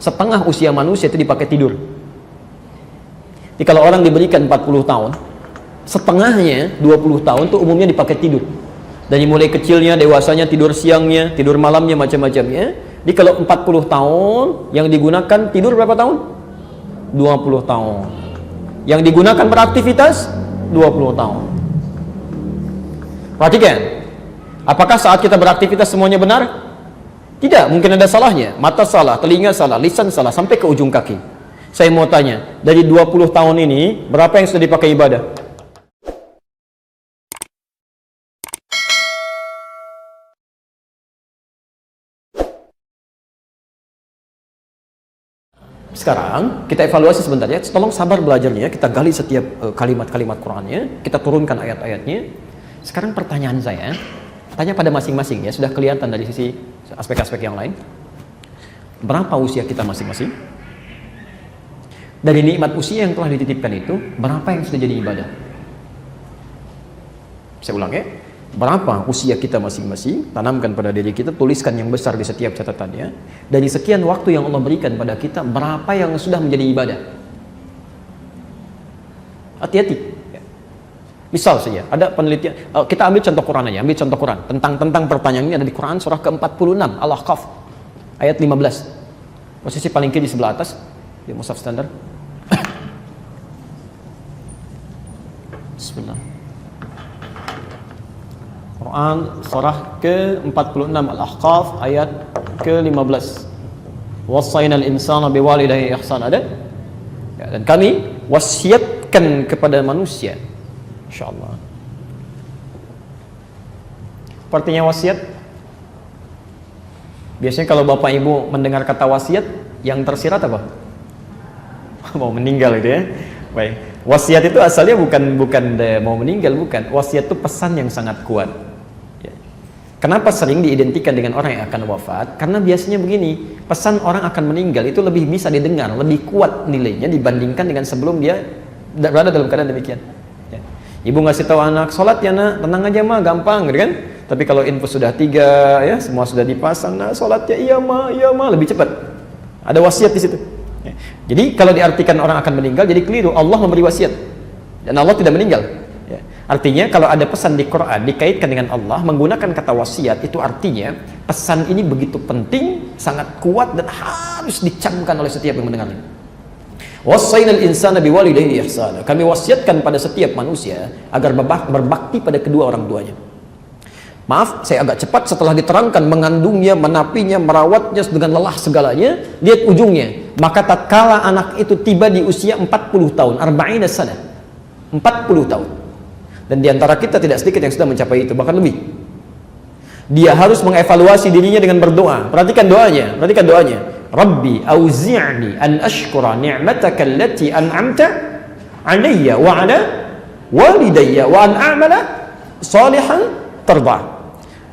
setengah usia manusia itu dipakai tidur. Jadi kalau orang diberikan 40 tahun, setengahnya 20 tahun itu umumnya dipakai tidur. Dari mulai kecilnya, dewasanya, tidur siangnya, tidur malamnya, macam-macamnya. Jadi kalau 40 tahun yang digunakan tidur berapa tahun? 20 tahun. Yang digunakan beraktivitas 20 tahun. Perhatikan, apakah saat kita beraktivitas semuanya benar? Tidak, mungkin ada salahnya. Mata salah, telinga salah, lisan salah, sampai ke ujung kaki. Saya mau tanya, dari 20 tahun ini berapa yang sudah dipakai ibadah? Sekarang kita evaluasi sebentar ya, tolong sabar belajarnya, kita gali setiap kalimat-kalimat Qur'annya, kita turunkan ayat-ayatnya. Sekarang pertanyaan saya, tanya pada masing-masing ya, sudah kelihatan dari sisi aspek-aspek yang lain. Berapa usia kita masing-masing? Dari nikmat usia yang telah dititipkan itu, berapa yang sudah jadi ibadah? Saya ulang ya, berapa usia kita masing-masing, tanamkan pada diri kita, tuliskan yang besar di setiap catatannya. Dari sekian waktu yang Allah berikan pada kita, berapa yang sudah menjadi ibadah? Hati-hati. Misal saja, ada penelitian, kita ambil contoh Quran aja, ambil contoh Quran. Tentang pertanyaan ini ada di Quran, surah ke-46, Al-Ahqaf, ayat 15. Posisi paling kiri sebelah atas, di mushaf standar. Bismillah. Quran surah ke-46 Al-Ahqaf ayat ke-15. Wassaynal insana biwalidayhi ihsana. Ada? Ya, dan kami wasiatkan kepada manusia. Insyaallah. Artinya wasiat. Biasanya kalau Bapak Ibu mendengar kata wasiat, yang tersirat apa? Mau meninggal itu ya. Baik. Wasiat itu asalnya bukan mau meninggal, bukan. Wasiat itu pesan yang sangat kuat. Kenapa sering diidentikan dengan orang yang akan wafat? Karena biasanya begini, pesan orang akan meninggal itu lebih bisa didengar, lebih kuat nilainya dibandingkan dengan sebelum dia berada dalam keadaan demikian. Ya. Ibu ngasih tahu anak, sholat ya nak, tenang aja mah, gampang, gitu kan? Tapi kalau info sudah 3, ya semua sudah dipasang, nah sholat ya iya mah, lebih cepat. Ada wasiat di situ. Ya. Jadi kalau diartikan orang akan meninggal, jadi keliru. Allah memberi wasiat dan Allah tidak meninggal. Artinya kalau ada pesan di Quran dikaitkan dengan Allah menggunakan kata wasiat, itu artinya pesan ini begitu penting, sangat kuat dan harus dicamkan oleh setiap yang mendengarnya. Wassaynal insana biwalidayhi ihsana. Kami wasiatkan pada setiap manusia agar berbakti pada kedua orang tuanya. Maaf, saya agak cepat setelah diterangkan mengandungnya, menapinya, merawatnya dengan lelah segalanya, lihat ujungnya. Maka tatkala anak itu tiba di usia 40 tahun, 40 sana. 40 tahun. Dan diantara kita tidak sedikit yang sudah mencapai itu, bahkan lebih. Dia harus mengevaluasi dirinya dengan berdoa. Perhatikan doanya, Rabbi auzi'ni an ashkura ni'mataka allati an'amta 'alayya wa 'ala walidayya wa an a'mala salihan tarda.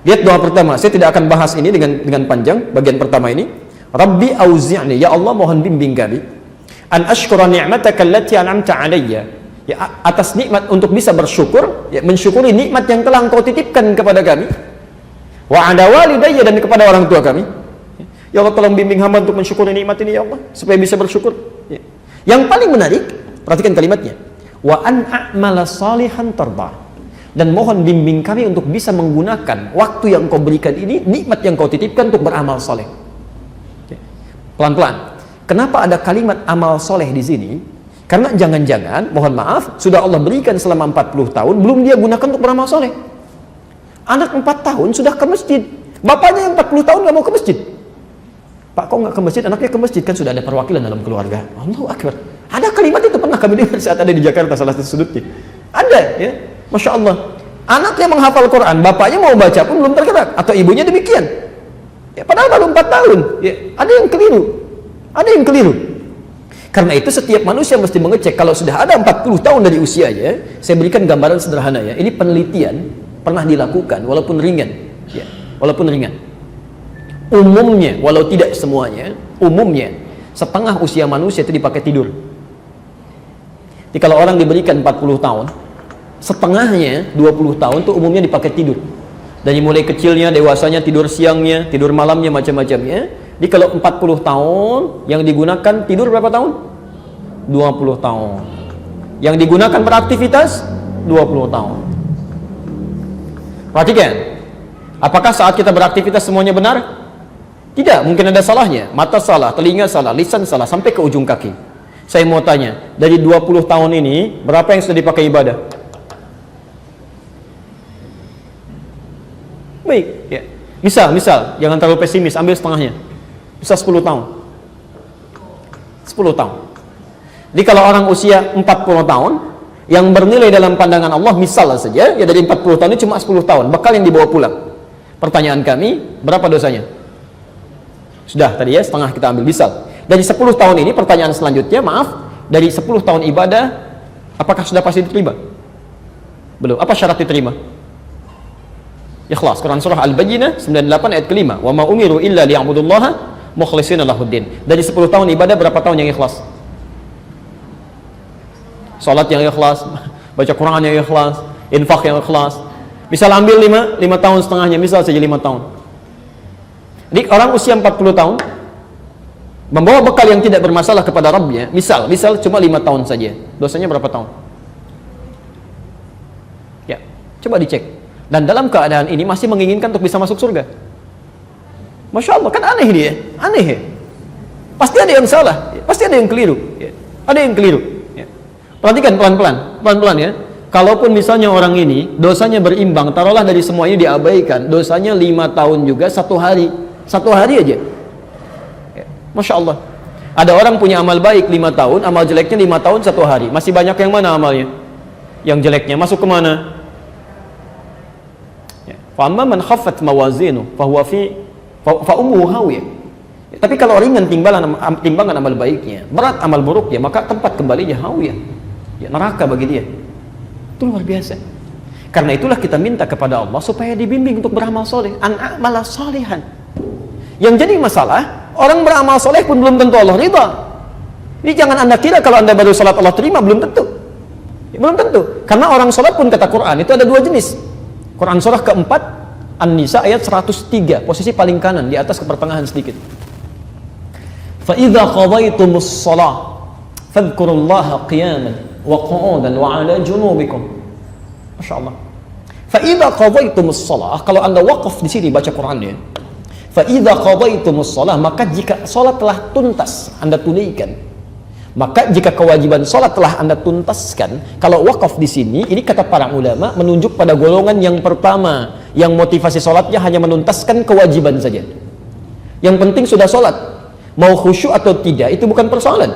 Lihat doa pertama, saya tidak akan bahas ini dengan panjang bagian pertama ini. Rabbi auzi'ni, ya Allah mohon bimbing kami an ashkura ni'mataka allati an'amta 'alayya, ya, atas nikmat untuk bisa bersyukur, ya, mensyukuri nikmat yang telah Engkau titipkan kepada kami, wa ala walidayya, dan kepada orang tua kami. Ya Allah tolong bimbing hamba untuk mensyukuri nikmat ini ya Allah, supaya bisa bersyukur. Ya. Yang paling menarik, perhatikan kalimatnya, wa an a'mala salihan tarda, dan mohon bimbing kami untuk bisa menggunakan waktu yang Engkau berikan ini, nikmat yang Kau titipkan, untuk beramal soleh. Ya. Pelan-pelan. Kenapa ada kalimat amal soleh di sini? Karena jangan-jangan, mohon maaf, sudah Allah berikan selama 40 tahun, belum dia gunakan untuk beramal soleh. Anak 4 tahun sudah ke masjid, bapaknya yang 40 tahun nggak mau ke masjid. Pak, kok nggak ke masjid? Anaknya ke masjid, kan sudah ada perwakilan dalam keluarga. Allahu Akbar. Ada kalimat itu pernah kami dengar saat ada di Jakarta, salah satu sudutnya. Ada, ya, Masya Allah. Anaknya menghafal Quran, bapaknya mau baca pun belum tergerak, atau ibunya demikian. Ya, padahal baru 4 tahun. Ya, ada yang keliru. Karena itu setiap manusia mesti mengecek. Kalau sudah ada 40 tahun dari usianya, saya berikan gambaran sederhana ya. Ini penelitian pernah dilakukan, walaupun ringan. Ya, walaupun ringan. Umumnya, walau tidak semuanya, umumnya setengah usia manusia itu dipakai tidur. Jadi kalau orang diberikan 40 tahun, setengahnya 20 tahun itu umumnya dipakai tidur. Dari mulai kecilnya, dewasanya, tidur siangnya, tidur malamnya, macam-macamnya. Jadi kalau 40 tahun yang digunakan tidur berapa tahun? 20 tahun. Yang digunakan beraktivitas 20 tahun. Perhatikan. Apakah saat kita beraktivitas semuanya benar? Tidak, mungkin ada salahnya. Mata salah, telinga salah, lisan salah, sampai ke ujung kaki. Saya mau tanya, dari 20 tahun ini berapa yang sudah dipakai ibadah? Baik, ya. Misal, jangan terlalu pesimis, ambil setengahnya. Bisa 10 tahun. 10 tahun. Jadi kalau orang usia 40 tahun yang bernilai dalam pandangan Allah, misal saja, ya dari 40 tahun ini cuma 10 tahun, bekal yang dibawa pulang. Pertanyaan kami, berapa dosanya? Sudah tadi ya, setengah kita ambil, misal. Dari 10 tahun ini, pertanyaan selanjutnya, maaf, dari 10 tahun ibadah, apakah sudah pasti diterima? Belum. Apa syarat diterima? Ikhlas. Quran surah Al-Bayyinah 98 ayat kelima. Wa ma umiru illa liya'budullaha mukhlishina lahuddin. Dari 10 tahun ibadah berapa tahun yang ikhlas? Salat yang ikhlas, baca Quran yang ikhlas, infak yang ikhlas. Misal ambil 5 tahun setengahnya, misal saja 5 tahun. Jadi orang usia 40 tahun membawa bekal yang tidak bermasalah kepada Rabbnya, misal cuma 5 tahun saja. Dosanya berapa tahun? Ya, coba dicek. Dan dalam keadaan ini masih menginginkan untuk bisa masuk surga. Masya Allah, kan aneh dia, aneh ya. Pasti ada yang salah, pasti ada yang keliru, ya. Ada yang keliru. Ya. Perhatikan pelan-pelan ya. Kalaupun misalnya orang ini dosanya berimbang, taruhlah dari semua ini diabaikan, dosanya 5 tahun juga satu hari aja. Ya. Masya Allah. Ada orang punya amal baik 5 tahun, amal jeleknya 5 tahun satu hari. Masih banyak yang mana amalnya? Yang jeleknya masuk kemana? Fa'amma man khaffat mawazinu fahuwa fa ummuhu hawiyah. Tapi kalau ringan timbangan amal baiknya, berat amal buruknya, maka tempat kembalinya hawiyah. Ya, neraka bagi dia. Itu luar biasa. Karena itulah kita minta kepada Allah supaya dibimbing untuk beramal soleh, an-a'mala salihan. Yang jadi masalah, orang beramal soleh pun belum tentu Allah ridha. Jadi jangan Anda kira kalau Anda baru salat Allah terima, belum tentu. Ya, belum tentu. Karena orang salat pun kata Quran itu ada 2 jenis. Quran surah keempat An-Nisa ayat 103, posisi paling kanan di atas ke pertengahan sedikit. Fa idza qadaytumus shalah fadhkurullaha qiyaman wa qu'udan wa 'ala junubikum. Masyaallah. Fa idza qadaytumus shalah, kalau Anda waqaf di sini baca Qurannya. Fa idza qadaytumus shalah, maka jika salat telah tuntas Anda tunaikan. Maka jika kewajiban sholat telah Anda tuntaskan, kalau wakaf di sini, ini kata para ulama menunjuk pada golongan yang pertama, yang motivasi sholatnya hanya menuntaskan kewajiban saja. Yang penting sudah sholat, mau khusyuk atau tidak itu bukan persoalan.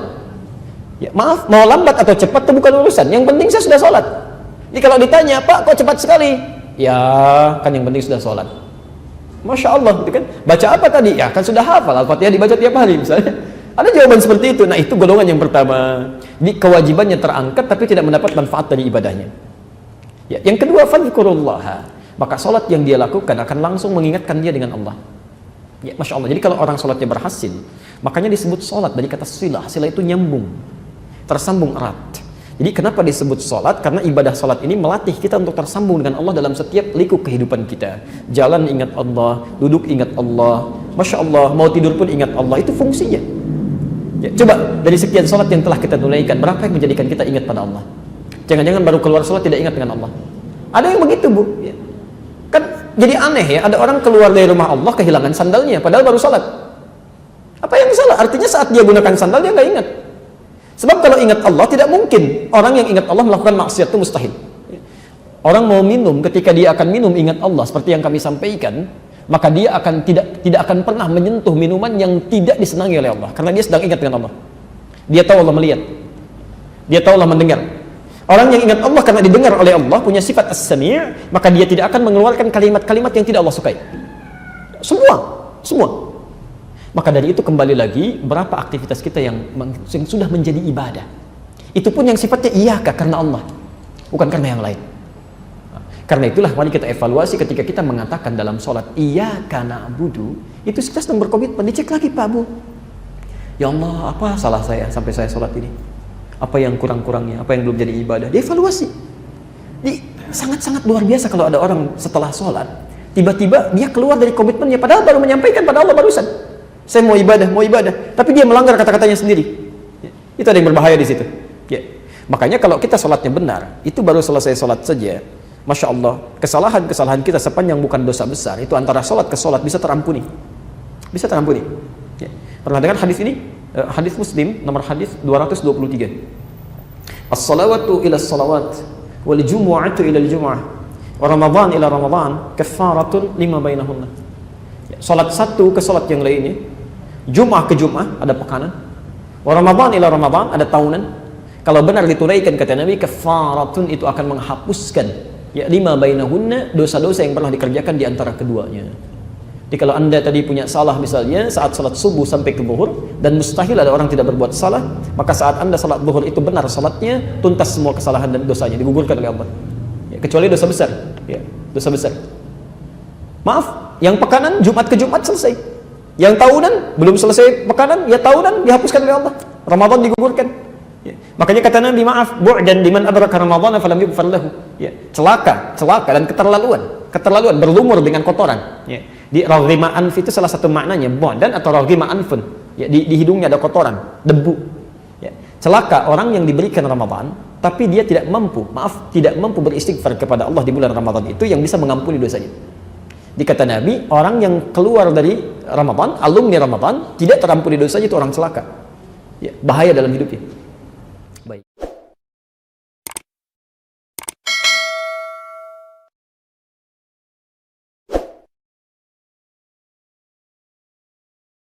Ya, maaf, mau lambat atau cepat itu bukan urusan. Yang penting saya sudah sholat. Jadi kalau ditanya, Pak, kok cepat sekali? Ya, kan yang penting sudah sholat. Masya Allah, gitu kan? Baca apa tadi? Ya, kan sudah hafal. Al-Fatihah dibaca tiap hari misalnya. Ada jawaban seperti itu. Nah, itu golongan yang pertama. Di kewajibannya terangkat tapi tidak mendapat manfaat dari ibadahnya. Ya, yang kedua, fadhkurullaha. Maka salat yang dia lakukan akan langsung mengingatkan dia dengan Allah. Ya, Masya Allah. Jadi kalau orang salatnya berhasil, makanya disebut salat dari kata silah. Silah itu nyambung, tersambung erat. Jadi kenapa disebut salat? Karena ibadah salat ini melatih kita untuk tersambung dengan Allah dalam setiap liku kehidupan kita. Jalan ingat Allah, duduk ingat Allah. Masya Allah, mau tidur pun ingat Allah. Itu fungsinya. Ya, coba dari sekian sholat yang telah kita tunaikan, berapa yang menjadikan kita ingat pada Allah? Jangan-jangan baru keluar sholat tidak ingat dengan Allah. Ada yang begitu, Bu. Ya. Kan jadi aneh ya, ada orang keluar dari rumah Allah kehilangan sandalnya, padahal baru sholat. Apa yang salah? Artinya saat dia gunakan sandal dia nggak ingat. Sebab kalau ingat Allah tidak mungkin orang yang ingat Allah melakukan maksiat itu mustahil. Ya. Orang mau minum, ketika dia akan minum ingat Allah seperti yang kami sampaikan, maka dia akan tidak akan pernah menyentuh minuman yang tidak disenangi oleh Allah, karena dia sedang ingat dengan Allah. Dia tahu Allah melihat, dia tahu Allah mendengar. Orang yang ingat Allah karena didengar oleh Allah, punya sifat as-sami', maka dia tidak akan mengeluarkan kalimat-kalimat yang tidak Allah sukai. Semua. Maka dari itu kembali lagi, berapa aktivitas kita yang sudah menjadi ibadah. Itu pun yang sifatnya iyaka karena Allah, bukan karena yang lain. Karena itulah mari kita evaluasi ketika kita mengatakan dalam sholat iyyaka na'budu, itu kita sedang berkomitmen. Dicek lagi, Pak Bu, ya Allah, apa salah saya sampai saya sholat ini, apa yang kurang-kurangnya, apa yang belum jadi ibadah, dievaluasi. Jadi sangat-sangat luar biasa kalau ada orang setelah sholat tiba-tiba dia keluar dari komitmennya padahal baru menyampaikan pada Allah barusan. Saya mau ibadah, tapi dia melanggar kata-katanya sendiri. Ya, itu ada yang berbahaya di situ. Ya. Makanya kalau kita sholatnya benar, itu baru selesai sholat saja, Masya Allah, kesalahan-kesalahan kita sepanjang bukan dosa besar, itu antara sholat ke sholat bisa terampuni. Bisa terampuni. Ya. Pernah dengar hadis ini? Hadis Muslim, nomor hadis 223. As-salawatu ila as-salawat, wal jumu'atu ila al-jumu'ah, wa Ramadan ila Ramadan, kafaratun lima bainahunna. Ya. Sholat satu ke sholat yang lainnya, Jum'ah ke Jum'ah ada pekanan, wa Ramadan ila Ramadan ada tahunan. Kalau benar ditunaikan kata Nabi, kafaratun itu akan menghapuskan ya lima bainahunna, dosa-dosa yang pernah dikerjakan di antara keduanya. Jadi kalau Anda tadi punya salah misalnya saat salat subuh sampai ke zuhur, dan mustahil ada orang tidak berbuat salah, maka saat Anda salat zuhur itu benar salatnya, tuntas semua kesalahan dan dosanya, digugurkan oleh Allah. Ya, kecuali dosa besar, ya, dosa besar. Maaf, yang pekanan Jumat ke Jumat selesai. Yang tahunan belum selesai pekanan, ya tahunan dihapuskan oleh Allah. Ramadan digugurkan. Ya. Makanya kata Nabi, maaf, bu'dan liman adraka Ramadan falam yughfar lahu. Ya, celaka dan keterlaluan berlumur dengan kotoran. Ya. Di raghima anf itu salah satu maknanya bu'dan atau raghima anfun. Ya, di hidungnya ada kotoran, debu. Ya. Celaka orang yang diberikan Ramadan tapi dia tidak mampu beristighfar kepada Allah di bulan Ramadan itu yang bisa mengampuni dosanya. Dikata Nabi, orang yang keluar dari Ramadan, alumni Ramadan, tidak terampuni dosanya, itu orang celaka. Ya, bahaya dalam hidupnya.